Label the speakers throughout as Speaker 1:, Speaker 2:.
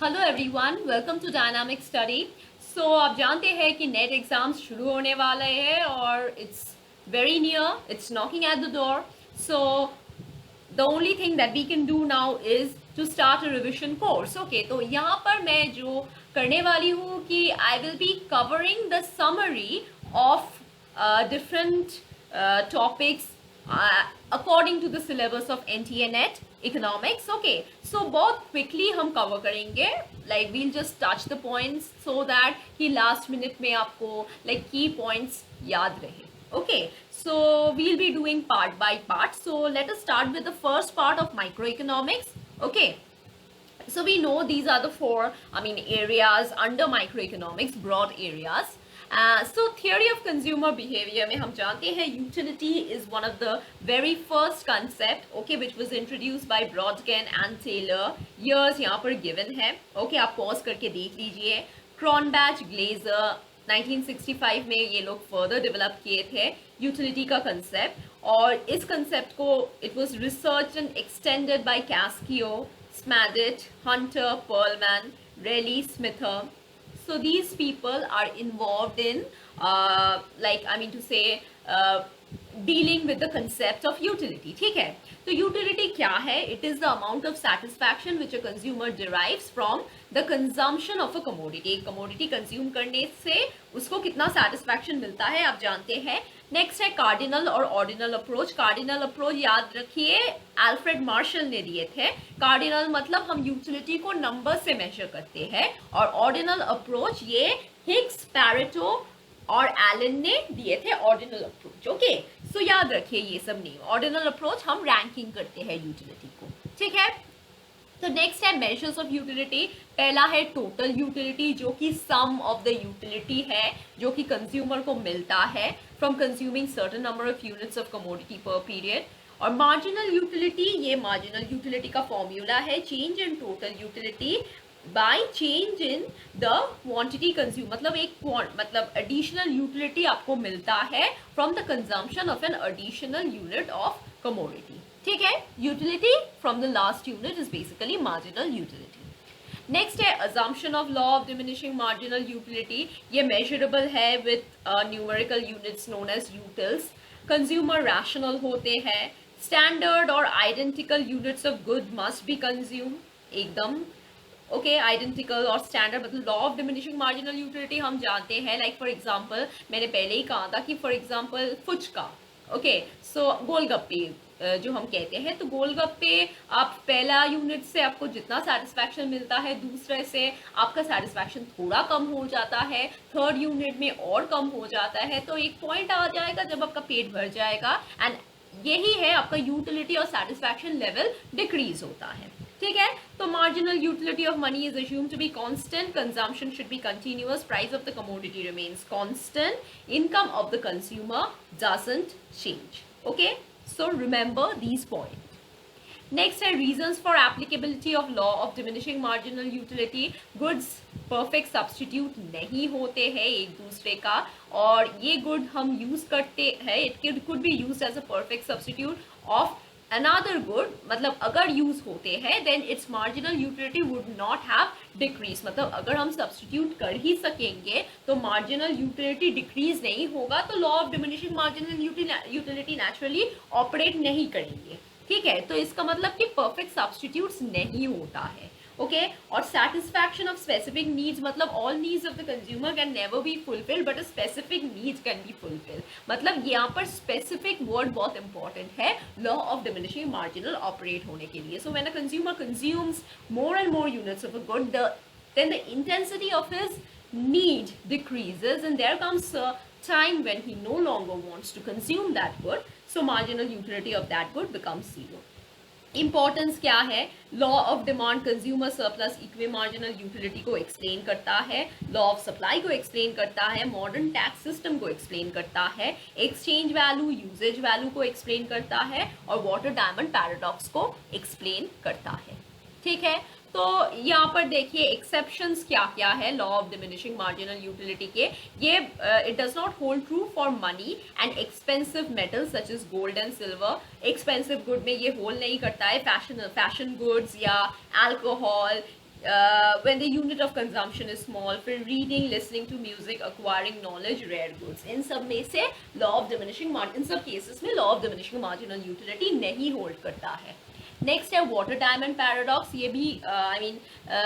Speaker 1: Hello everyone, welcome to dynamic study. So आप जानते हैं कि नेट एग्जाम्स शुरू होने वाले हैं और it's very near, it's knocking at the door. So the only thing that we can do now is to start a revision course. Okay, तो यहाँ पर मैं जो करने वाली हूँ कि I will be covering the summary of different topics according to the syllabus of NTA NET economics. Okay, so बहुत quickly हम cover करेंगे, like we'll just touch the points so that कि last minute में आपको like key points याद रहे. Okay, so we'll be doing part by part. So let us start with the first part of microeconomics. Okay, so we know these are the four areas under microeconomics, broad areas. So theory of consumer behavior में हम जानते हैं utility is one of the very first concept, okay, which was introduced by Brodkin and Taylor. Years यहाँ पर given है. Okay, आप pause करके देख लीजिए. Cronbach, Glaser 1965 में ये लोग फर्दर डेवलप किए थे यूटिलिटी का कंसेप्ट, और इस कंसेप्ट को it was research and extended by Cascio, Smedit, Hunter, Perlman, Reilly, Smither. So these people are involved in dealing with the concept of utility. ठीक है, तो utility क्या है? It is the amount of satisfaction which a consumer derives from the consumption of a commodity. एक commodity consume करने से उसको कितना satisfaction मिलता है, आप जानते हैं. नेक्स्ट है कार्डिनल और ऑर्डिनल अप्रोच. कार्डिनल अप्रोच याद रखिए अल्फ्रेड मार्शल ने दिए थे. कार्डिनल मतलब हम यूटिलिटी को नंबर से मेजर करते हैं, और ऑर्डिनल अप्रोच ये हिग्स, पैरेटो और एलन ने दिए थे ऑर्डिनल अप्रोच. ओके, सो याद रखिए ये सब नेम. ऑर्डिनल अप्रोच हम रैंकिंग करते हैं यूटिलिटी को. ठीक है, तो नेक्स्ट है मेजर्स ऑफ यूटिलिटी. पहला है टोटल यूटिलिटी, जो कि सम ऑफ द यूटिलिटी है जो कि कंज्यूमर को मिलता है from consuming certain number of units of commodity per period. और मार्जिनल यूटिलिटी, ये मार्जिनल यूटिलिटी का फॉर्मूला है change in total utility by change in the quantity consume. मतलब मतलब एडिशनल यूटिलिटी आपको मिलता है from the consumption of an additional unit of commodity. ठीक है, utility from the last unit is basically marginal utility. Next है assumption of law of diminishing marginal utility. ये measurable है with numerical units known as utils. Consumer rational होते हैं. Standard और identical units of good must be consume. एकदम okay, identical और standard मतलब law of diminishing marginal utility हम जानते हैं. लाइक फॉर एग्जांपल मैंने पहले ही कहा था कि फॉर एग्जांपल फुचका, ओके, सो गोलगप्पे जो हम कहते हैं, तो गोलगप्पे आप पहला यूनिट से आपको जितना सेटिस्फैक्शन मिलता है, दूसरे से आपका सेटिस्फैक्शन थोड़ा कम हो जाता है, थर्ड यूनिट में और कम हो जाता है. तो एक पॉइंट आ जाएगा जब आपका पेट भर जाएगा, एंड यही है आपका यूटिलिटी और सेटिस्फैक्शन लेवल डिक्रीज होता है. ठीक है, तो marginal utility of money is assumed to be constant, consumption should be continuous, price of the commodity remains constant, income of the consumer doesn't change. Okay, so remember these points. Next है reasons for applicability of law of diminishing marginal utility. Goods perfect substitute नहीं होते हैं एक दूसरे का, और ये good हम यूज करते हैं, it could be used as a perfect substitute of another good. मतलब अगर यूज होते हैं then its marginal utility would not have decrease. मतलब अगर हम सब्सटीट्यूट कर ही सकेंगे तो मार्जिनल यूटिलिटी डिक्रीज नहीं होगा, तो law of diminishing marginal utility naturally operate नहीं करेंगे. ठीक है, तो इसका मतलब कि परफेक्ट सब्सटीट्यूट्स नहीं होता है. ओके, और सेटिस्फैक्शन ऑफ स्पेसिफिक नीड्स मतलब all needs of the consumer can never be fulfilled but a specific needs can be fulfilled. मतलब यहाँ पर स्पेसिफिक वर्ड बहुत इंपॉर्टेंट है law of diminishing marginal operate होने के लिए. So when a consumer consumes more and more units of a good, then the intensity of his need decreases, and there comes a time when he no longer wants to consume that good, so marginal utility of that good becomes zero. Importance क्या है? Law of demand consumer surplus equi marginal utility को explain करता है, law of supply को explain करता है, modern tax system को explain करता है, एक्सचेंज वैल्यू यूजेज वैल्यू को एक्सप्लेन करता है, और वाटर डायमंड पैराडॉक्स को एक्सप्लेन करता है. ठीक है, तो यहाँ पर देखिए एक्सेप्शंस क्या क्या है law of diminishing marginal utility के. ये it does not hold true for money and expensive metals such is gold and silver. Expensive good में ये होल्ड नहीं करता है. फैशन गुड्स या alcohol when the unit of consumption is small, फिर reading, listening to music, acquiring knowledge, rare goods, इन सब में से law of diminishing इन सब cases में law of diminishing marginal utility नहीं hold करता है. नेक्स्ट है वाटर डायमंड पैराडॉक्स. ये भी I mean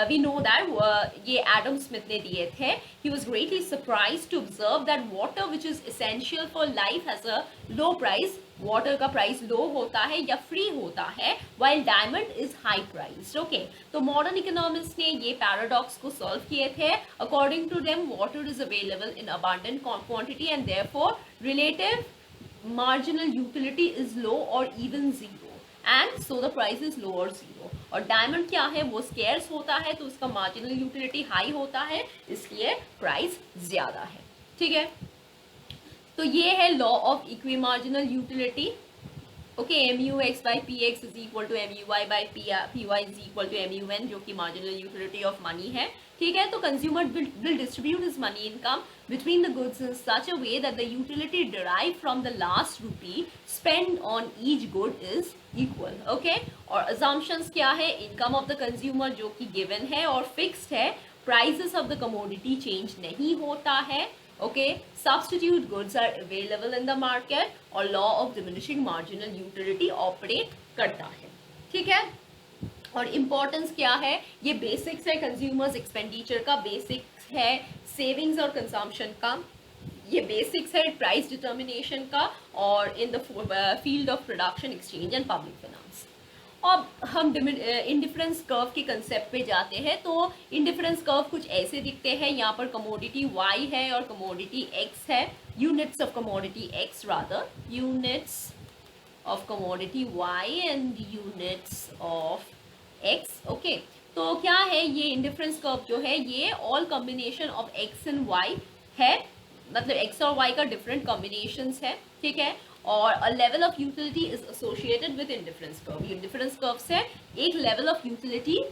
Speaker 1: we know that ये एडम स्मिथ ने दिए थे. He was greatly surprised to observe that water which is essential for life has a low price. Water का प्राइस लो होता है या फ्री होता है, while diamond is high priced. Okay, तो मॉडर्न इकोनॉमिस्ट ने ये पैराडॉक्स को सॉल्व किए थे. According to them water is available in abundant quantity and therefore relative marginal utility is low or even zero, and so the price is low or zero. और diamond क्या है, वो scarce होता है तो उसका मार्जिनल यूटिलिटी हाई होता है, इसलिए प्राइस ज्यादा है. ठीक है, तो ये है law of equi marginal utility. Okay, MUX by PX is equal to MUY by PY is equal to MUN, जो कि marginal utility of money है. ठीक है, तो consumer will distribute his money income between the goods in such a way that the utility derived from the last rupee spent on each good is equal. Okay, और assumptions क्या है, income of the consumer जो कि given है और fixed है, prices of the commodity change नहीं होता है. Okay, substitute goods are available in the market और law of diminishing marginal utility operate करता है. ठीक है, और इम्पोर्टेंस क्या है, ये बेसिक्स है कंज्यूमर्स एक्सपेंडिचर का, बेसिक्स है सेविंग्स और कंजम्पशन का, ये बेसिक्स है प्राइस डिटर्मिनेशन का, और in the field of production, exchange and public finance. अब हम इंडिफरेंस कर्व के कंसेप्ट पे जाते हैं. तो इंडिफरेंस कर्व कुछ ऐसे दिखते हैं. यहाँ पर कमोडिटी Y है और कमोडिटी X है. Units of commodity X rather, units of commodity Y and units of X. Okay, तो क्या है ये इंडिफरेंस कर्व जो है, ये all combination of X and Y है, मतलब X और Y का डिफरेंट कॉम्बिनेशंस है. ठीक है, और a level of utility is associated with indifference curve. ये इंडिफरेंस कर्व से एक लेवल ऑफ यूटिलिटी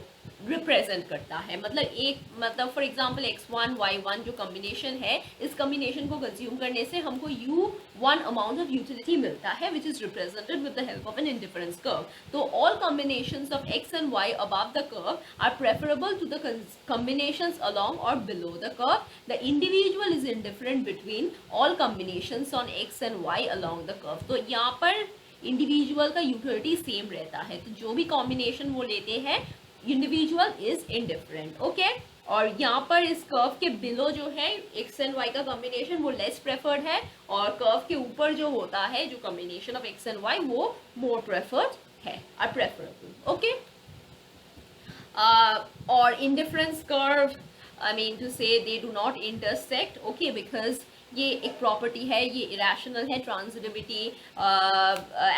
Speaker 1: रिप्रेजेंट करता है. मतलब फॉर एग्जांपल x1 y1 जो कॉम्बिनेशन है, इस कॉम्बिनेशन को कंज्यूम करने से हमको u1 अमाउंट ऑफ यूटिलिटी मिलता है which is represented with the help of an indifference curve. तो all combinations of x and y above the curve are preferable to the combinations along और below the curve. The individual is indifferent between all combinations on x and y along the curve. तो यहाँ पर individual का utility same रहता है, तो जो भी कॉम्बिनेशन वो लेते हैं इंडिविजुअल इज इंडिफरेंट. ओके, और यहाँ पर इस कर्व के बिलो जो है x एंड y का कॉम्बिनेशन वो लेस प्रेफर्ड है, और कर्व के ऊपर जो होता है जो combination of x and y वो मोर प्रेफर्ड है, आर प्रेफरेबल. ओके, और indifference curve, I mean to say they do not intersect. Okay, because ये एक प्रॉपर्टी है, ये इरेशनल है, ट्रांजिटिविटी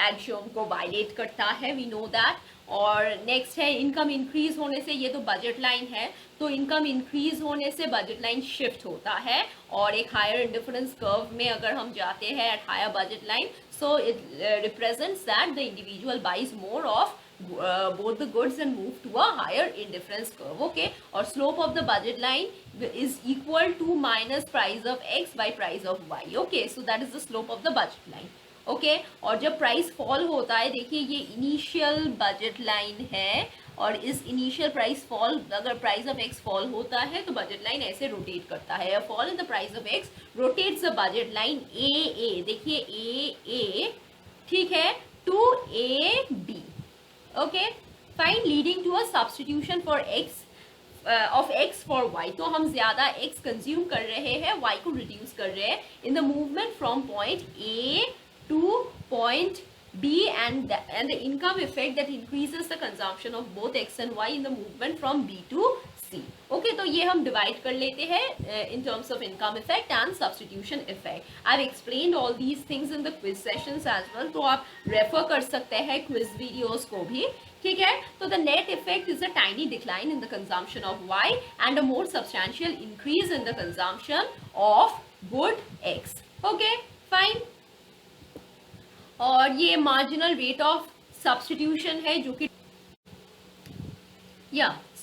Speaker 1: एक्सियोम को वायलेट करता है, वी नो दैट. और नेक्स्ट है इनकम इंक्रीज होने से, ये तो बजट लाइन है, तो इनकम इंक्रीज होने से बजट लाइन शिफ्ट होता है, और एक हायर इंडिफरेंस कर्व में अगर हम जाते हैं at higher budget line, so it represents that the individual buys more of both the goods and move to a higher indifference curve. Okay, और slope of the budget line is equal to minus price of x by price of y. Okay, so that is the slope of the budget line. Okay, और जब price fall होता है, देखिए ये initial budget line है, और इस initial price fall, अगर प्राइस ऑफ एक्स फॉल होता है तो बजट लाइन ऐसे रोटेट करता है. Fall in the price of X rotates the budget line A, देखिए ए, ठीक है, to A B. Okay, fine, leading to a substitution for X of x for y. तो हम ज्यादा x कंज्यूम कर रहे हैं, y को रिड्यूस कर रहे हैं in the movement from point a to point B, and the income effect that increases the consumption of both x and y in the movement from B to C. Okay, तो ये हम divide कर लेते हैं in terms of income effect and substitution effect. I've explained all these things in the quiz sessions as well, तो आप refer कर सकते हैं quiz videos को भी. ठीक है, तो the net effect is a tiny decline in the consumption of y and a more substantial increase in the consumption of good x. Okay, fine. और ये मार्जिनल रेट ऑफ सब्स्टिट्यूशन है जो कि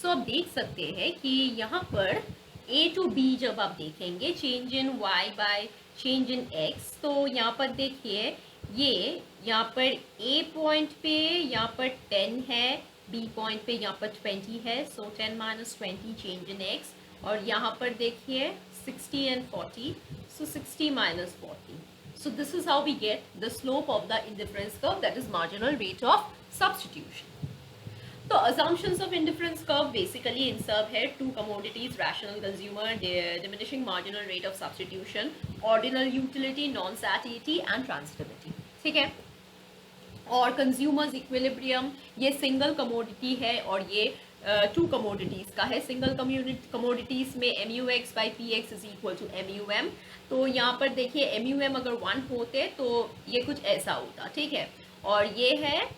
Speaker 1: सो आप देख सकते हैं कि यहाँ पर A to B जब आप देखेंगे change in y bye change in x, तो यहाँ पर देखिए ये यहाँ पर A पॉइंट पे यहाँ पर 10 है, बी पॉइंट पे यहाँ पर 20 है, सो 10 माइनस 20 चेंज इन एक्स, और यहाँ पर देखिए 60 and 40, so 60 minus 40. So this is how we get the slope of the indifference curve, that is marginal rate of substitution. तो assumptions of indifference curve basically इन सब है: two commodities, rational consumer, diminishing marginal rate of substitution, ordinal utility, non-satiety and transitivity. ठीक है, और consumer's equilibrium ये single commodity है और ये टू कमोडिटीज़ का है। सिंगल कमोडिटीज़ में M U X by P X is equal to M U M. तो यहाँ पर देखिए एम यू एम अगर 1 होते तो ये कुछ ऐसा होता, ठीक है, और ये है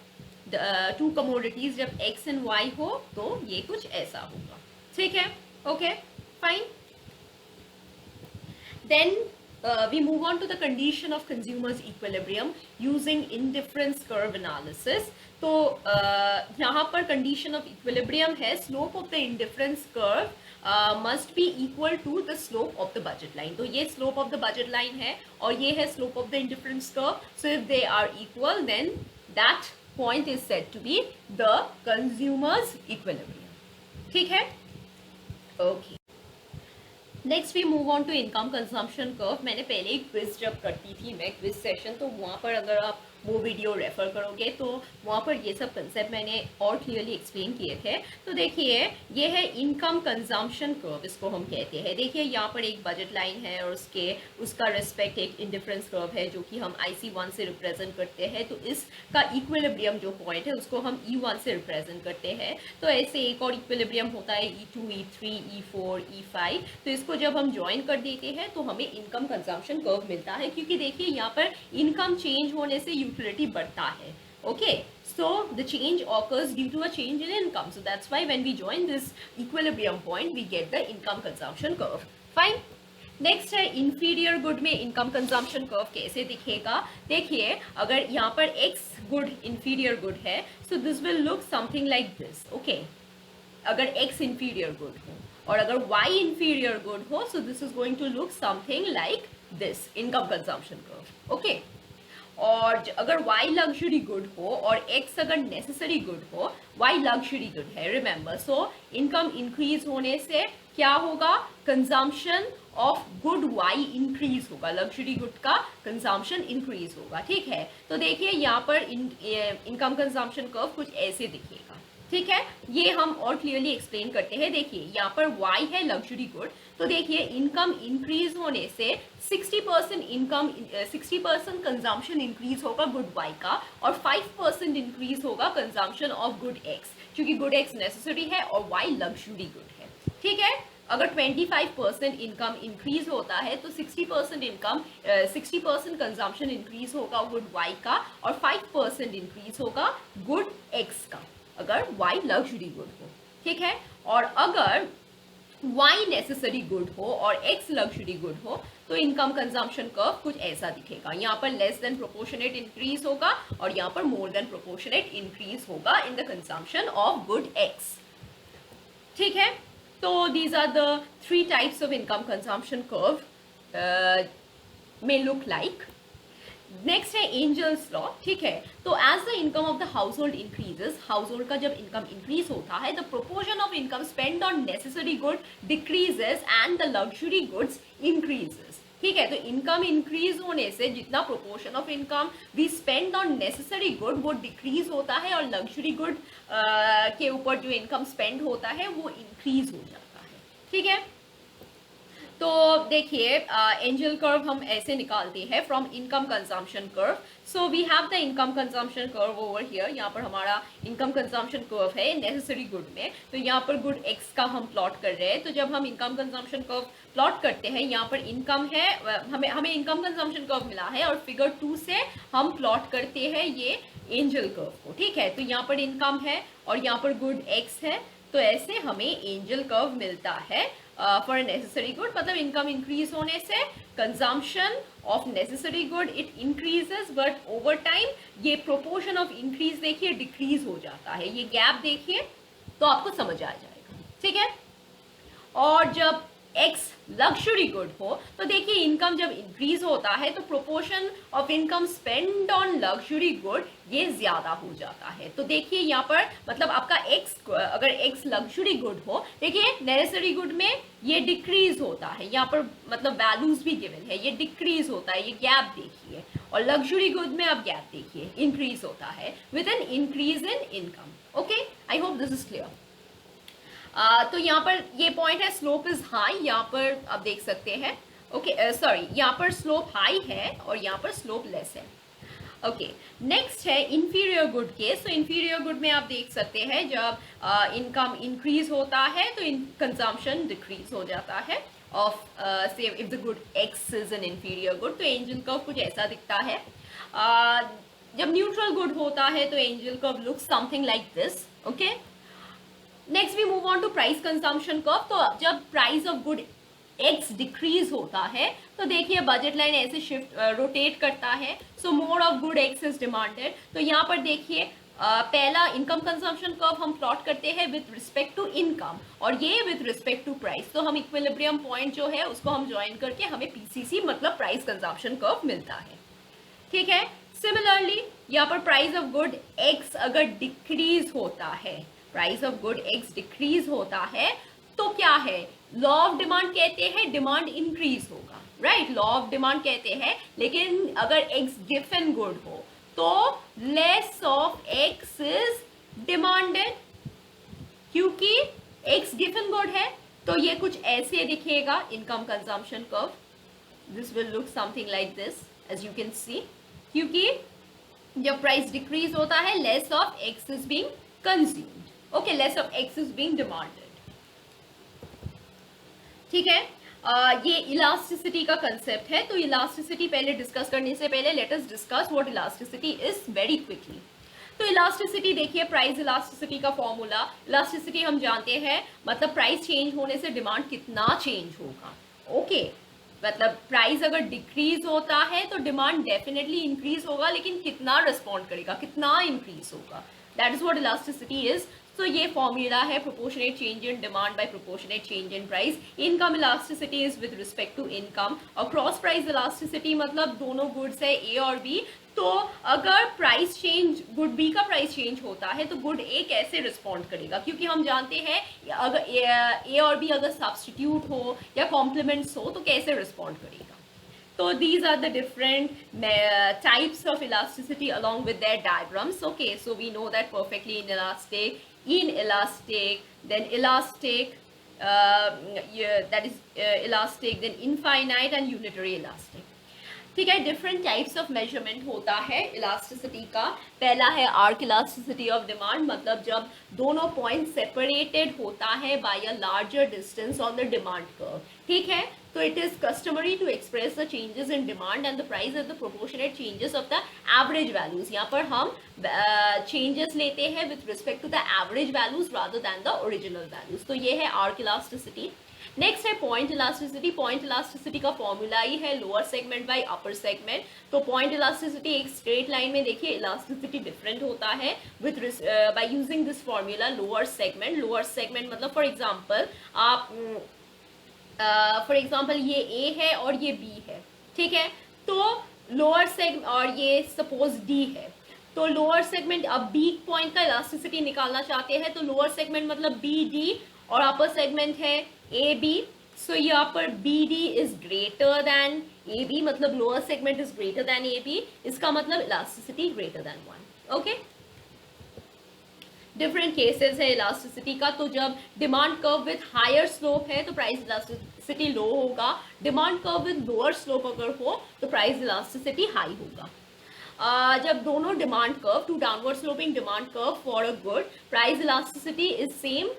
Speaker 1: टू कमोडिटीज़ जब एक्स एंड वाई हो तो ये कुछ ऐसा होगा, ठीक है, okay fine. Then we move on to the condition of consumers equilibrium using indifference curve analysis. तो यहाँ पर condition of equilibrium है slope of the indifference curve must be equal to the slope of the budget line. तो ये slope of the budget line है और ये है slope of the indifference curve. So if they are equal, then that point is said to be the consumers equilibrium. ठीक है, okay. Next we move on to income consumption curve. मैंने पहले एक quiz जब करती थी मैं क्विज सेशन, तो वहाँ पर अगर आप वो वीडियो रेफर करोगे तो वहाँ पर ये सब कंसेप्ट मैंने और क्लियरली एक्सप्लेन किए थे। तो देखिए ये है इनकम कंजम्पशन कर्व, इसको हम कहते हैं। देखिए यहाँ पर एक बजट लाइन है और उसका रिस्पेक्ट एक इंडिफरेंस कर्व है जो कि हम IC1 से रिप्रेजेंट करते हैं। तो इसका इक्विलिब्रियम जो पॉइंट है उसको हम E1 से रिप्रेजेंट करते हैं। तो ऐसे एक और इक्विलिब्रियम होता है E2, E3, E4, E5। तो इसको जब हम ज्वाइन कर देते हैं तो हमें इनकम कंजम्पशन कर्व मिलता है, क्योंकि देखिए यहाँ पर इनकम चेंज होने से यूटिलिटी बढ़ता है। Okay, so the change occurs due to a change in income. So that's why when we join this equilibrium point, we get the income consumption curve. Fine. Next है inferior good में income consumption curve कैसे दिखेगा। देखिए अगर यहाँ पर x good inferior good है, so this will look something like this. Okay, अगर x इंफीरियर गुड हो और अगर y इंफीरियर गुड हो, so this is going to look something like this income consumption curve. Okay, और अगर y luxury good हो और x अगर नेसेसरी गुड हो, y लग्जरी गुड है रिमेंबर। सो इनकम इंक्रीज होने से क्या होगा, consumption of good y increase होगा, लग्जरी गुड का कंजम्पशन इंक्रीज होगा। ठीक है, तो देखिए यहाँ पर इनकम कंजम्पशन कर्व कुछ ऐसे दिखेगा। ठीक है, ये हम और क्लियरली एक्सप्लेन करते हैं। देखिए यहाँ पर y है लग्जरी गुड, तो देखिए इनकम इंक्रीज होने से 60% कंजम्पशन इंक्रीज होगा गुड y का, और 5% इंक्रीज होगा कंजम्पशन ऑफ गुड x, क्योंकि गुड x नेसेसरी है और y लग्जरी गुड है। ठीक है, अगर 25% इनकम इंक्रीज होता है तो 60% कंजम्पशन इंक्रीज होगा गुड y का और 5% इंक्रीज होगा गुड x का, अगर y लग्जरी गुड हो। ठीक है, और अगर y नेसेसरी गुड हो और x लग्जरी गुड हो तो इनकम कंजम्पशन कर्व कुछ ऐसा दिखेगा। यहाँ पर लेस देन प्रोपोर्शनेट इंक्रीज होगा और यहाँ पर मोर देन प्रोपोर्शनेट इंक्रीज होगा in the consumption of good x। ठीक है, तो these are the 3 types of income consumption curve may look like। नेक्स्ट है एंजल्स लॉ। ठीक है, तो as the income of the household increases, household का जब इनकम इंक्रीज होता है the proportion of income spend on necessary good decreases and the luxury goods increases. ठीक है, तो इनकम इंक्रीज होने से जितना proportion of income we spend on necessary good वो डिक्रीज होता है और लग्जरी गुड के ऊपर जो इनकम स्पेंड होता है वो इंक्रीज हो जाता है। ठीक है, तो देखिए एंजल कर्व हम ऐसे निकालते हैं from income consumption curve. So we have the income consumption curve over here. यहाँ पर हमारा इनकम कंजम्पशन कर्व है नेसेसरी गुड में, तो यहाँ पर गुड एक्स का हम प्लॉट कर रहे हैं। तो जब हम इनकम कंजम्पशन कर्व प्लॉट करते हैं, यहाँ पर इनकम है, हमें इनकम कंजम्पशन कर्व मिला है और फिगर 2 से हम प्लॉट करते हैं ये एंजल कर्व को। ठीक है, तो यहाँ पर इनकम है और यहाँ पर गुड एक्स है, तो ऐसे हमें एंजल कर्व मिलता है फॉर नेसेसरी गुड। मतलब इनकम इंक्रीज होने से consumption of necessary good it increases, but over time ये प्रोपोर्शन ऑफ इंक्रीज देखिए डिक्रीज हो जाता है। ये गैप देखिए तो आपको समझ आ जाएगा। ठीक है, और जब एक्स लग्जरी गुड हो, तो देखिए इनकम जब इंक्रीज होता है तो proportion of income spend on luxury good ये ज्यादा हो जाता है। तो देखिए यहाँ पर मतलब आपका एक्स, अगर एक्स लग्जरी गुड हो, देखिए नेसेसरी गुड में ये डिक्रीज होता है, यहाँ पर मतलब वैल्यूज भी गिवन है, ये डिक्रीज होता है, ये गैप देखिए, और लग्जरी गुड में आप गैप देखिए इंक्रीज होता है with an increase in income. Okay, I hope this is clear. तो यहाँ पर ये पॉइंट है स्लोप इज हाई, यहाँ पर आप देख सकते हैं। ओके सॉरी, यहाँ पर स्लोप हाई है और यहाँ पर स्लोप लेस है। ओके, नेक्स्ट है इंफीरियर गुड केस। तो इंफीरियर गुड में आप देख सकते हैं जब इनकम इंक्रीज होता है तो कंजम्पशन डिक्रीज हो जाता है ऑफ से if the good X is an inferior good. तो एंजल कर्व कुछ ऐसा दिखता है। जब न्यूट्रल गुड होता है तो Engel curve looks something like this. Okay, next we move on to price consumption curve. तो जब price of good X decrease होता है तो देखिए बजट लाइन ऐसे शिफ्ट रोटेट करता है, so more of good X is demanded. तो यहाँ पर देखिए पहला इनकम कंजम्पशन कर्व हम प्लॉट करते हैं विद रिस्पेक्ट टू इनकम और ये विद रिस्पेक्ट टू प्राइस। तो हम इक्विलिब्रियम पॉइंट जो है उसको हम ज्वाइन करके हमें पीसीसी मतलब प्राइस कंजम्पशन कर्व मिलता है। ठीक है, सिमिलरली यहाँ पर प्राइस ऑफ गुड एक्स अगर डिक्रीज होता है, price of good X decrease होता है तो क्या है, लॉ ऑफ डिमांड कहते हैं डिमांड इंक्रीज होगा, राइट, लॉ ऑफ डिमांड कहते हैं। लेकिन अगर एक्स गिवन गुड हो तो less of X is demanded, क्योंकि एक्स गिवन गुड है तो ये कुछ ऐसे दिखेगा income consumption curve, this will look something like this as you can see, क्योंकि जब प्राइस डिक्रीज होता है less of X is being consumed. Okay, less of X is being demanded. ठीक है, ये इलास्टिसिटी का कंसेप्ट है। तो इलास्टिसिटी पहले डिस्कस करने से पहले let us discuss what elasticity is very quickly. तो इलास्टिसिटी देखिए, प्राइस इलास्टिसिटी का फॉर्मूला, इलास्टिसिटी हम जानते हैं मतलब प्राइस चेंज होने से डिमांड कितना चेंज होगा। ओके, मतलब प्राइस अगर डिक्रीज होता है तो डिमांड डेफिनेटली इंक्रीज होगा, लेकिन कितना रिस्पॉन्ड करेगा, कितना इंक्रीज होगा, that is what elasticity is. तो ये फॉर्मूला है proportionate change in demand by proportionate change in price. Income elasticity is with respect to income, और क्रॉस प्राइस इलास्टिसिटी मतलब दोनों गुड्स है ए और बी, तो अगर प्राइस चेंज गुड बी का प्राइस चेंज होता है तो गुड ए कैसे रिस्पॉन्ड करेगा, क्योंकि हम जानते हैं अगर ए और बी अगर सब्स्टिट्यूट हो या कॉम्प्लीमेंट्स हो तो कैसे रिस्पॉन्ड करेगा। So these are the different types of elasticity along with their diagrams. Okay, so we know that perfectly in elastic, then elastic, that is elastic, then infinite and unitary elastic. ठीक है, different types of measurement होता है elasticity का। पहला है arc elasticity of demand, मतलब जब दोनों पॉइंट सेपरेटेड होता है by a larger distance on the demand curve. ठीक है, तो it is customary to express the changes in demand and the price at the proportionate changes of the average values. यहाँ पर हम चेंजेस लेते हैं with respect to the average values rather than the original values. तो ये है arc elasticity. Next है point elasticity. Point elasticity का फॉर्मूला ही है lower segment bye upper segment. तो पॉइंट इलास्टिसिटी एक स्ट्रेट लाइन में देखिए इलास्टिसिटी डिफरेंट होता है with by using this formula lower segment. Lower segment मतलब फॉर एग्जांपल आप ये ए है और ये बी है, ठीक है, तो लोअर सेगमेंट और ये सपोज डी है, तो लोअर सेगमेंट अब बी पॉइंट का इलास्टिसिटी निकालना चाहते हैं तो लोअर सेगमेंट मतलब बी डी और अपर सेगमेंट है ए बी। सो यहाँ पर B D is greater than A B, मतलब lower segment is greater than A B, इसका मतलब elasticity greater than 1। Okay, different cases है इलास्टिसिटी का। तो जब demand curve with higher slope है तो प्राइस इलास्टिसिटी लो होगा, demand curve with lower slope अगर हो तो प्राइस इलास्टिसिटी हाई होगा। जब दोनों demand curve, two downward sloping demand curve for a good, price elasticity is same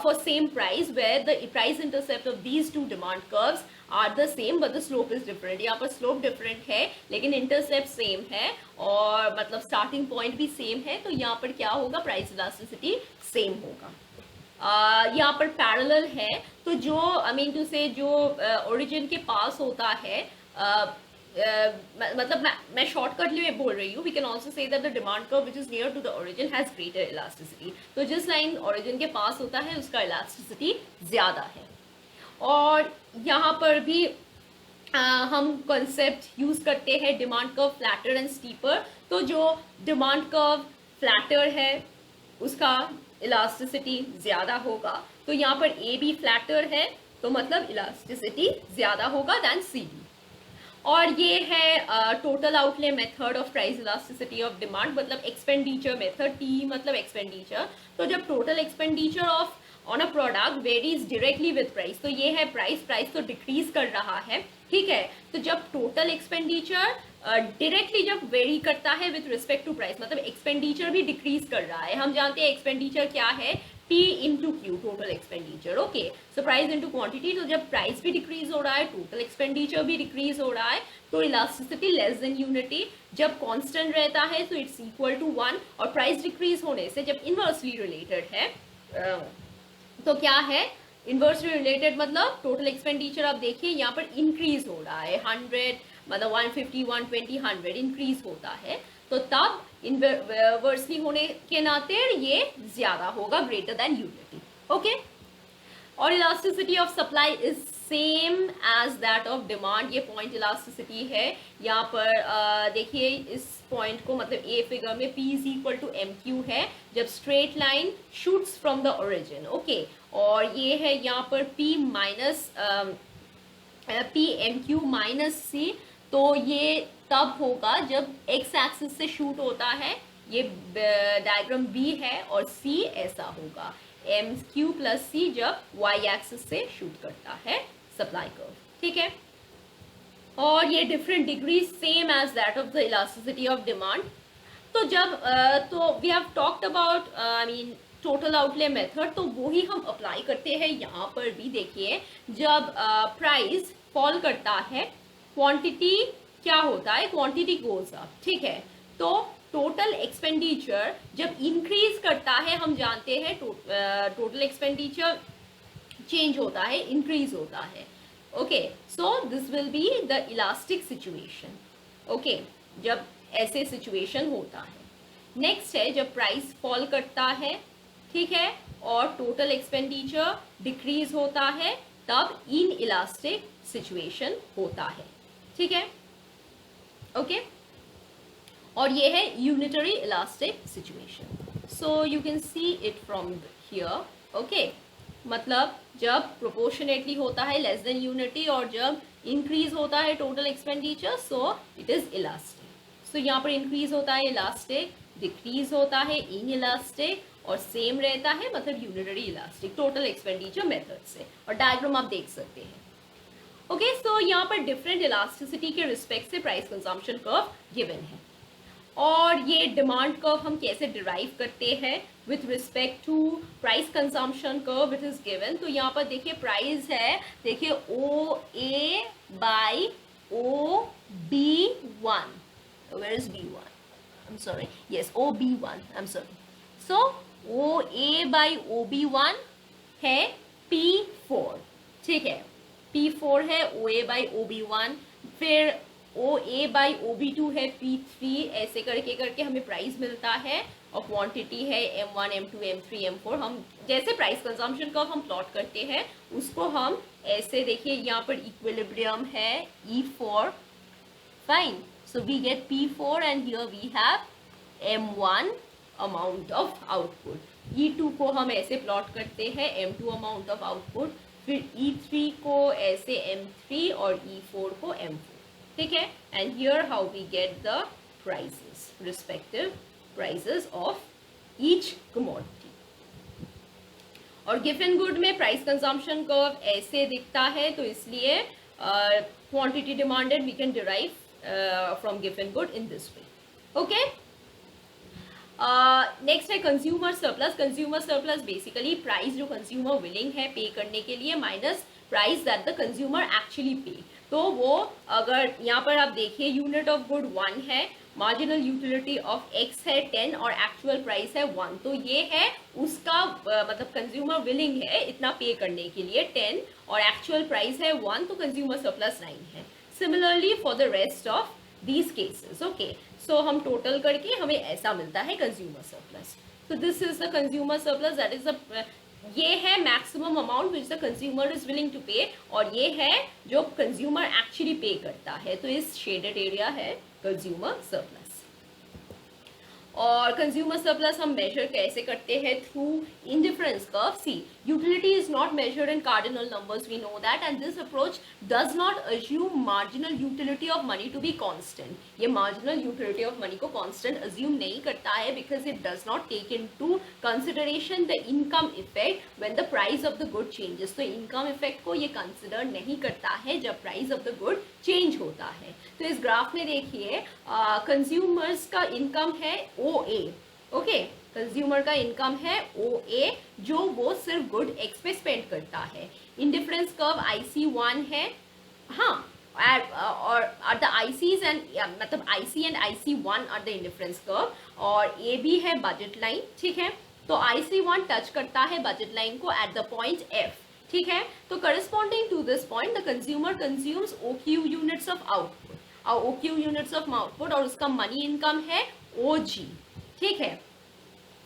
Speaker 1: for same price where the price intercept of these two demand curves are the same but the slope is different। यहाँ पर slope different है लेकिन intercept same है और मतलब starting point भी same है, तो यहाँ पर क्या होगा, price elasticity same होगा। यहाँ पर parallel है तो जो जो origin के पास होता है मतलब मैं शॉर्टकट लिए बोल रही हूँ, we can also say that the demand curve which is near to the origin has greater elasticity. तो जिस लाइन ओरिजिन के पास होता है उसका इलास्टिसिटी ज्यादा है। और यहाँ पर भी हम कॉन्सेप्ट यूज करते हैं demand curve flatter and steeper. तो जो डिमांड कर्व फ्लैटर है उसका इलास्टिसिटी ज्यादा होगा, तो यहाँ पर ए बी फ्लैटर है तो मतलब इलास्टिसिटी ज्यादा होगा देन सी बी। और ये है total outlay method of price elasticity of demand, मतलब एक्सपेंडिचर मेथड, टी मतलब एक्सपेंडिचर। तो जब total expenditure of on a product varies directly with price, तो ये है प्राइस तो डिक्रीज कर रहा है, ठीक है। तो जब टोटल एक्सपेंडिचर डायरेक्टली जब वेरी करता है विद रिस्पेक्ट टू प्राइस, मतलब एक्सपेंडिचर भी डिक्रीज कर रहा है। हम जानते हैं एक्सपेंडिचर क्या है, P into Q, total expenditure, okay. So price into quantity, तो जब प्राइस भी डिक्रीज हो रहा है, टोटल एक्सपेंडिचर भी डिक्रीज हो रहा है, तो इलास्टिसिटी लेस देन यूनिटी। जब कांस्टेंट रहता है तो इट्स इक्वल टू 1, और प्राइस डिक्रीज होने से जब इनवर्सली रिलेटेड है तो क्या है, इनवर्सली रिलेटेड मतलब टोटल एक्सपेंडिचर आप देखिए यहाँ पर इंक्रीज हो रहा है, 100 मतलब 150 120 100 इंक्रीज होता है, तो तब इनवर्सली होने के नाते ये ज्यादा होगा, ग्रेटर देन यूनिटी, ओके। और elasticity of supply is same as that of demand, ये पॉइंट इलास्टिसिटी है। यहाँ पर देखिए इस पॉइंट को, मतलब ए फिगर में P is equal to M Q है जब straight line shoots from the origin, okay. और ये है यहाँ पर P minus P M Q minus C, तो ये तब होगा जब एक्स एक्सिस से शूट होता है, ये डायग्राम B है, और C ऐसा होगा, एम क्यू प्लस सी जब वाई एक्सिस से शूट करता है सप्लाई कर्व, ठीक है। और ये different degree same as that of the elasticity of demand. तो जब तो we have talked about I mean total outlay method, तो वो ही हम अप्लाई करते हैं यहाँ पर भी। देखिए जब प्राइस फॉल करता है, क्वांटिटी क्या होता है, क्वांटिटी गोज अप, ठीक है। तो टोटल एक्सपेंडिचर जब इंक्रीज करता है, हम जानते हैं टोटल एक्सपेंडिचर चेंज होता है, इंक्रीज होता है, okay. So this will be the elastic situation, okay, जब ऐसे सिचुएशन होता है। नेक्स्ट है जब प्राइस फॉल करता है, ठीक है, और टोटल एक्सपेंडिचर डिक्रीज होता है, तब इन इलास्टिक सिचुएशन होता है, ठीक है, ओके। और ये है unitary elastic situation. So you can see it from here, okay. मतलब जब प्रोपोर्शनेटली होता है लेस देन यूनिटी, और जब इंक्रीज होता है total expenditure, so it is elastic. So यहाँ पर इंक्रीज होता है इलास्टिक, डिक्रीज होता है इन इलास्टिक, और सेम रहता है मतलब unitary elastic total expenditure method से। और डायग्राम आप देख सकते हैं, ओके। सो यहाँ पर डिफरेंट इलास्टिसिटी के रिस्पेक्ट से प्राइस कंजम्पशन कर्व गिवन है। और ये डिमांड कर्व हम कैसे डिराइव करते हैं with respect to price consumption curve, it is given. तो यहाँ पर देखिए प्राइस है, देखिए O A by O B one, where is B1, I am sorry, yes O B1, I am sorry. So O A by O B1 है P4, ठीक है, P4 है ओ ए बाई ओ B1, फिर ओ A by O B2 है P3, ऐसे करके करके हमें प्राइस मिलता है, और क्वांटिटी है M1 M2 M3 M4। हम जैसे प्राइस कंजम्पशन कर्व हम प्लॉट करते हैं उसको हम ऐसे, देखिए यहाँ पर इक्विलिब्रियम है E4, fine. So we get P4 and here we have M1 amount of output, E2 को हम ऐसे प्लॉट करते हैं M2 अमाउंट ऑफ आउटपुट, फिर E3 को ऐसे M3 और E4 को M4, ठीक है। And here how we get the prices, respective prices of each commodity. और गिवन गुड में प्राइस कंजम्पशन कर्व ऐसे दिखता है, तो इसलिए quantity demanded we can derive from given good in this way, okay. Next है consumer surplus. Consumer surplus basically price जो consumer willing है पे करने के लिए minus price that the consumer actually pay. तो वो अगर यहाँ पर आप देखिए यूनिट ऑफ गुड 1 है, मार्जिनल यूटिलिटी ऑफ x है 10 और एक्चुअल प्राइस है 1, तो ये है उसका मतलब कंज्यूमर विलिंग है इतना पे करने के लिए 10 और एक्चुअल प्राइस है 1, तो कंज्यूमर सरप्लस 9 है। Similarly for the rest of these cases, okay. So हम टोटल करके हमें ऐसा मिलता है consumer surplus. So this is the consumer surplus, that is the ये है maximum amount which the consumer is willing to pay, और ये है जो कंज्यूमर एक्चुअली पे करता है। तो इस शेडेड एरिया है कंज्यूमर सरप्लस। और कंज्यूमर सरप्लस हम मेजर कैसे करते हैं? Through indifference curve. See, utility is not measured in cardinal numbers, we know that, and this approach does not assume marginal utility of money to be constant. ये marginal utility of money को constant assume नहीं करता है, because it does not take into consideration the income effect when the price of the good changes. तो income effect को ये consider नहीं करता है जब price of the good change होता है। तो इस ग्राफ में देखिए कंज्यूमर्स का इनकम है OA, ओके, कंज्यूमर का इनकम है OA, जो वो सिर्फ गुड एक्स पे स्पेंड करता है। इंडिफरेंस कर्व IC1 है, हाँ, और आर द ICs एंड मतलब IC and IC1 are the indifference curve, और AB है बजट लाइन, ठीक है। तो IC1 टच करता है बजट लाइन को एट द पॉइंट F, ठीक है। तो corresponding to this point the consumer consumes OQ units of output, और OQ यूनिट्स ऑफ आउटपुट, और उसका मनी इनकम है OG, ठीक है,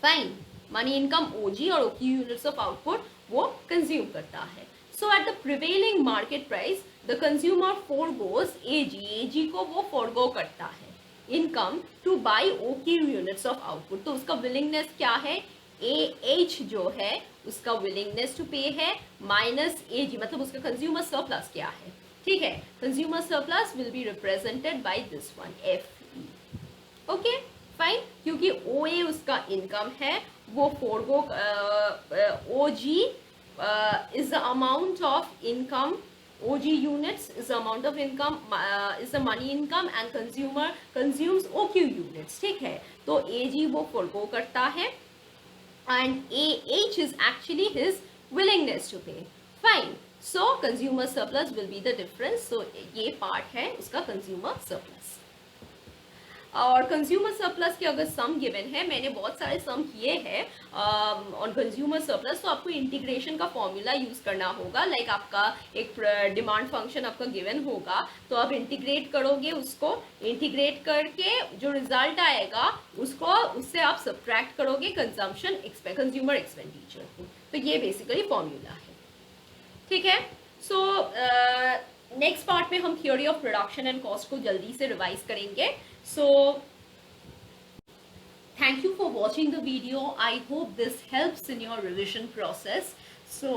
Speaker 1: फाइन। मनी इनकम OG और OQ यूनिट्स ऑफ आउटपुट वो कंज्यूम करता है। So at the prevailing market price the consumer foregoes AG को वो फोरगो करता है income to buy OQ units of output. तो उसका विलिंगनेस क्या है? AH जो है उसका विलिंगनेस टू पे है माइनस AG, मतलब उसका कंज्यूमर सरप्लस क्या है, ठीक है। Consumer surplus will be represented by this one FE, okay, fine. क्योंकि OA उसका इनकम है, वो forgo OG is the amount of income, OG units is the amount of income, is the money income, and consumer consumes OQ units, ठीक है। तो AG वो forgo करता है and AH is actually his willingness to pay, fine. So consumer surplus will be the difference. So ये part है उसका consumer surplus। और कंज्यूमर सरप्लस के अगर सम गिवन है, मैंने बहुत सारे सम किए हैं ऑन कंज्यूमर सरप्लस, तो आपको इंटीग्रेशन का फॉर्मूला यूज करना होगा। लाइक आपका एक डिमांड फंक्शन आपका गिवन होगा, तो आप इंटीग्रेट करोगे, उसको इंटीग्रेट करके जो रिजल्ट आएगा उसको उससे आप सब्ट्रैक्ट करोगे कंजम्पशन कंज्यूमर एक्सपेंडिचर को। तो ये बेसिकली फॉर्मूला है, ठीक है। सो नेक्स्ट पार्ट में हम theory of production and cost को जल्दी से रिवाइज करेंगे। So thank you for watching the video. I hope this helps in your revision process. So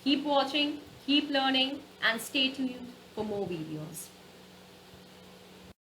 Speaker 1: keep watching, keep learning, and stay tuned for more videos.